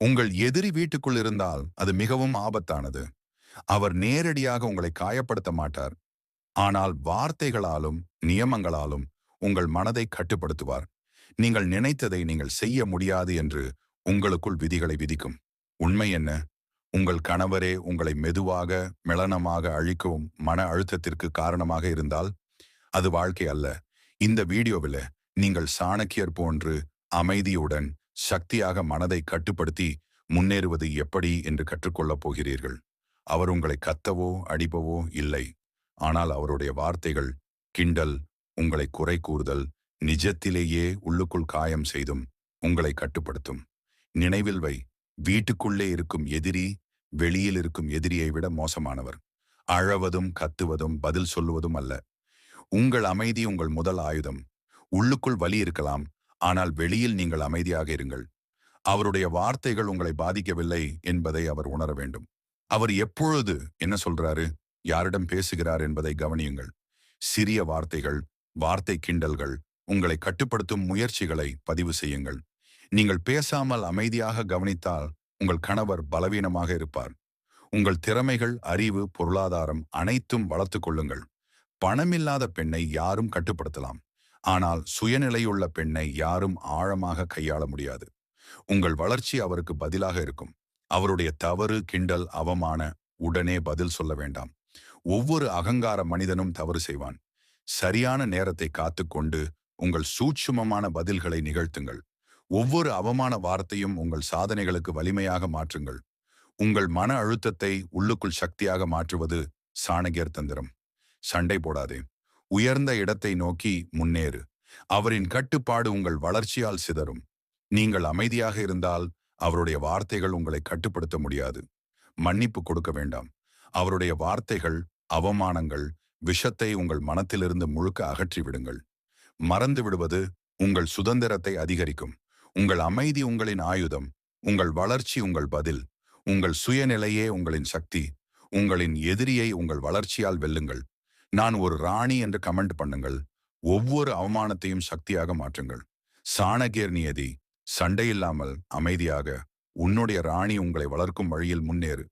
உங்கள் எதிரி வீட்டுக்குள் இருந்தால் அது மிகவும் ஆபத்தானது. அவர் நேரடியாக உங்களை காயப்படுத்த மாட்டார். ஆனால் வார்த்தைகளாலும் நியமங்களாலும் உங்கள் மனதை கட்டுப்படுத்துவார். நீங்கள் நினைத்ததை நீங்கள் செய்ய முடியாது என்று உங்களுக்குள் விதிகளை விதிக்கும். உண்மை என்ன? உங்கள் கணவரே உங்களை மெதுவாக, மெளனமாக அழிக்கவும் மன அழுத்தத்திற்கு காரணமாக இருந்தால், அது வாழ்க்கை அல்ல. இந்த வீடியோவில் நீங்கள் சாணக்கியர் போன்று அமைதியுடன், சக்தியாக மனதை கட்டுப்படுத்தி முன்னேறுவது எப்படி என்று கற்றுக்கொள்ளப் போகிறீர்கள். அவர் உங்களை கத்தவோ அடிப்பவோ இல்லை. ஆனால் அவருடைய வார்த்தைகள், கிண்டல், உங்களை குறை கூறுதல், நிஜத்திலேயே உள்ளுக்குள் காயம் செய்தும் உங்களை கட்டுப்படுத்தும். நினைவில் வை, வீட்டுக்குள்ளே இருக்கும் எதிரி வெளியில் இருக்கும் எதிரியை விட மோசமானவர். அழவதும் கத்துவதும் பதில் சொல்லுவதும் அல்ல. உங்கள் அமைதி உங்கள் முதல் ஆயுதம். உள்ளுக்குள் வலி இருக்கலாம், ஆனால் வெளியில் நீங்கள் அமைதியாக இருங்கள். அவருடைய வார்த்தைகள் உங்களை பாதிக்கவில்லை என்பதை அவர் உணர வேண்டும். அவர் எப்பொழுது என்ன சொல்றாரு, யாரிடம் பேசுகிறார் என்பதை கவனியுங்கள். சிறிய வார்த்தைகள், வார்த்தை கிண்டல்கள், உங்களை கட்டுப்படுத்தும் முயற்சிகளை பதிவு செய்யுங்கள். நீங்கள் பேசாமல் அமைதியாக கவனித்தால் உங்கள் கணவர் பலவீனமாக இருப்பார். உங்கள் திறமைகள், அறிவு, பொருளாதாரம் அனைத்தும் வளர்த்து கொள்ளுங்கள். பணமில்லாத பெண்ணை யாரும் கட்டுப்படுத்தலாம். ஆனால் சுயநிலையுள்ள பெண்ணை யாரும் ஆழமாக கையாள முடியாது. உங்கள் வளர்ச்சி அவருக்கு பதிலாக இருக்கும். அவருடைய தவறு, கிண்டல், அவமான உடனே பதில் சொல்ல வேண்டாம். ஒவ்வொரு அகங்கார மனிதனும் தவறு செய்வான். சரியான நேரத்தை காத்துக்கொண்டு உங்கள் சூட்சுமமான பதில்களை நிகழ்த்துங்கள். ஒவ்வொரு அவமான வார்த்தையும் உங்கள் சாதனைகளுக்கு வலிமையாக மாற்றுங்கள். உங்கள் மன அழுத்தத்தை உள்ளுக்குள் சக்தியாக மாற்றுவது சாணகியர் தந்திரம். சண்டை போடாதே. உயர்ந்த இடத்தை நோக்கி முன்னேறு. அவரின் கட்டுப்பாடு உங்கள் வளர்ச்சியால் சிதறும். நீங்கள் அமைதியாக இருந்தால் அவருடைய வார்த்தைகள் உங்களை கட்டுப்படுத்த முடியாது. மன்னிப்பு கொடுக்க வேண்டாம். அவருடைய வார்த்தைகள், அவமானங்கள், விஷத்தை உங்கள் மனத்திலிருந்து முழுக்க அகற்றி விடுங்கள். மறந்து விடுவது உங்கள் சுதந்திரத்தை அதிகரிக்கும். உங்கள் அமைதி உங்களின் ஆயுதம். உங்கள் வளர்ச்சி உங்கள் பதில். உங்கள் சுயநிலையே உங்களின் சக்தி. உங்களின் எதிரியை உங்கள் வளர்ச்சியால் வெல்லுங்கள். நான் ஒரு ராணி என்று கமெண்ட் பண்ணுங்கள். ஒவ்வொரு அவமானத்தையும் சக்தியாக மாற்றுங்கள். சாணகியர் நியதி: சண்டையில்லாமல் அமைதியாக உன்னுடைய ராணி உங்களை வளர்க்கும் வழியில் முன்னேறு.